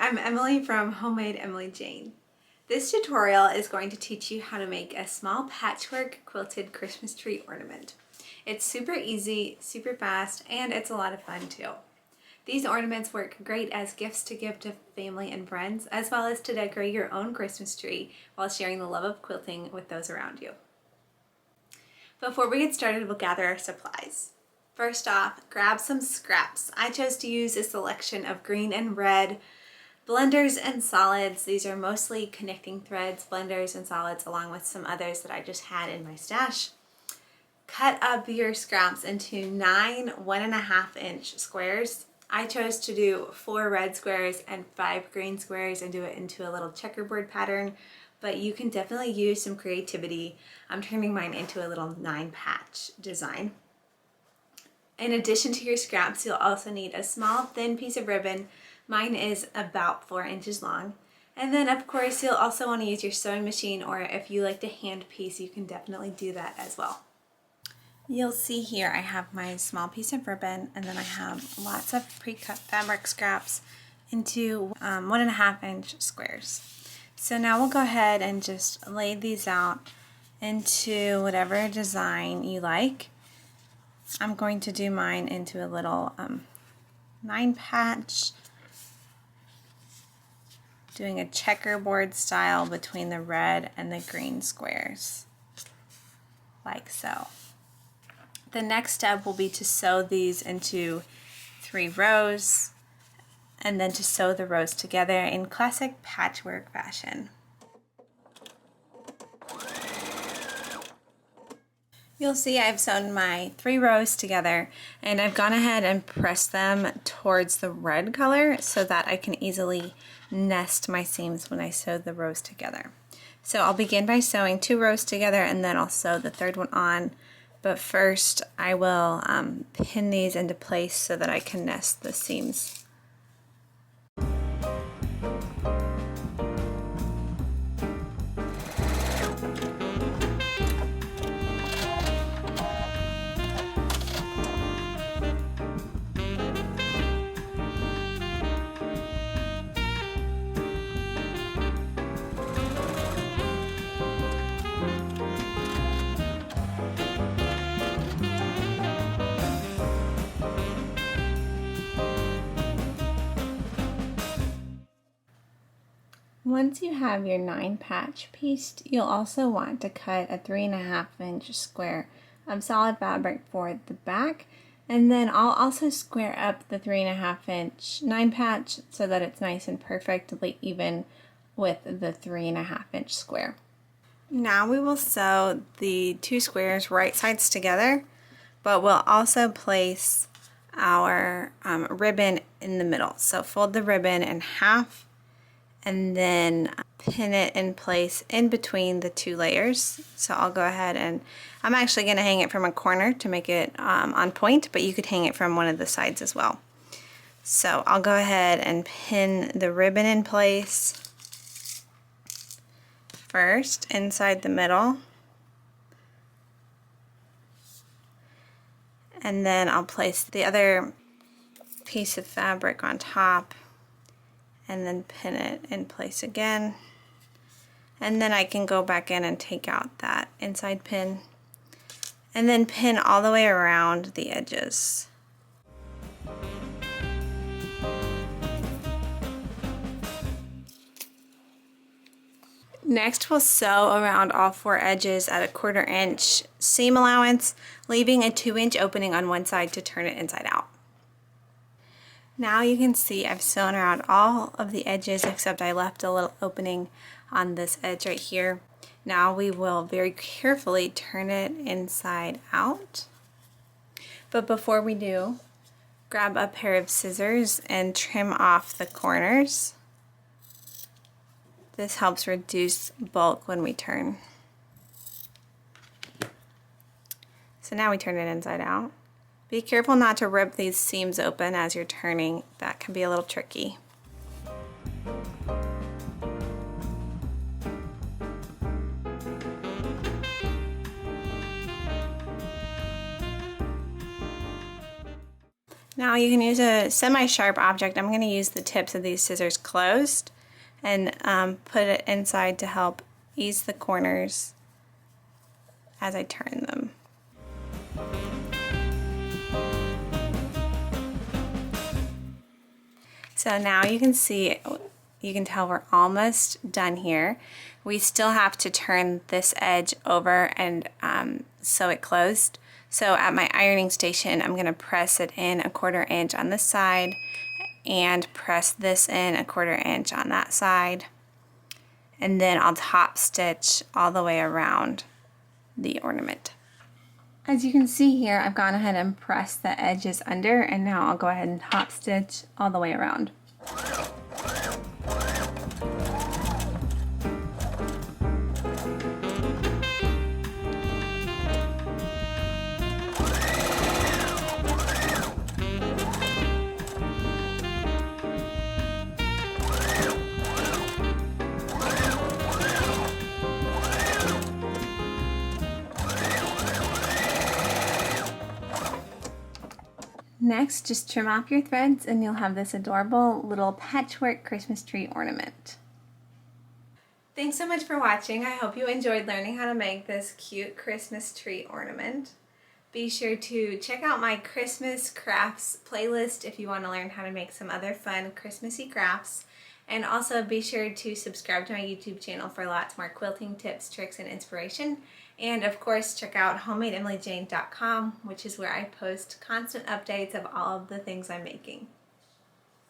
I'm Emily from Homemade Emily Jane. This tutorial is going to teach you how to make a small patchwork quilted Christmas tree ornament. It's super easy, super fast, and it's a lot of fun too. These ornaments work great as gifts to give to family and friends, as well as to decorate your own Christmas tree while sharing the love of quilting with those around you. Before we get started, we'll gather our supplies. First off, grab some scraps. I chose to use a selection of green and red blenders and solids. These are mostly connecting threads, blenders and solids, along with some others that I just had in my stash. Cut up your scraps into 9 1.5-inch squares. I chose to do 4 red squares and 5 green squares and do it into a little checkerboard pattern, but you can definitely use some creativity. I'm turning mine into a little 9-patch design. In addition to your scraps, you'll also need a small thin piece of ribbon. Mine is about 4 inches long. And then of course you'll also want to use your sewing machine, or if you like to hand piece, you can definitely do that as well. You'll see here I have my small piece of ribbon, and then I have lots of pre-cut fabric scraps into 1.5-inch squares. So now we'll go ahead and just lay these out into whatever design you like. I'm going to do mine into a little 9-patch, doing a checkerboard style between the red and the green squares, like so. The next step will be to sew these into 3 rows, and then to sew the rows together in classic patchwork fashion. You'll see I've sewn my 3 rows together, and I've gone ahead and pressed them towards the red color so that I can easily nest my seams when I sew the rows together. So I'll begin by sewing 2 rows together, and then I'll sew the 3rd one on. But first I will pin these into place so that I can nest the seams. Once you have your 9-patch pieced, you'll also want to cut a 3.5-inch square of solid fabric for the back, and then I'll also square up the 3.5-inch 9-patch so that it's nice and perfectly even with the 3.5-inch square. Now we will sew the 2 squares right sides together, but we'll also place our ribbon in the middle. So fold the ribbon in half and then pin it in place in between the 2 layers. So I'll go ahead and I'm actually going to hang it from a corner to make it on point, but you could hang it from one of the sides as well. So I'll go ahead and pin the ribbon in place first inside the middle, and then I'll place the other piece of fabric on top and then pin it in place again, and then I can go back in and take out that inside pin and then pin all the way around the edges. Next we'll sew around all 4 edges at a 1/4 inch seam allowance, leaving a 2-inch opening on one side to turn it inside out. Now you can see I've sewn around all of the edges except I left a little opening on this edge right here. Now we will very carefully turn it inside out. But before we do, grab a pair of scissors and trim off the corners. This helps reduce bulk when we turn. So now we turn it inside out. Be careful not to rip these seams open as you're turning. That can be a little tricky. Now you can use a semi-sharp object. I'm going to use the tips of these scissors closed and put it inside to help ease the corners as I turn them. So now you can see, you can tell we're almost done here. We still have to turn this edge over and sew it closed. So at my ironing station, I'm going to press it in 1/4 inch on this side and press this in 1/4 inch on that side. And then I'll top stitch all the way around the ornament. As you can see here, I've gone ahead and pressed the edges under, and now I'll go ahead and top stitch all the way around. Next, just trim off your threads and you'll have this adorable little patchwork Christmas tree ornament. Thanks so much for watching. I hope you enjoyed learning how to make this cute Christmas tree ornament. Be sure to check out my Christmas crafts playlist if you want to learn how to make some other fun Christmassy crafts. And also be sure to subscribe to my YouTube channel for lots more quilting tips, tricks, and inspiration. And of course, check out homemadeemilyjane.com, which is where I post constant updates of all of the things I'm making.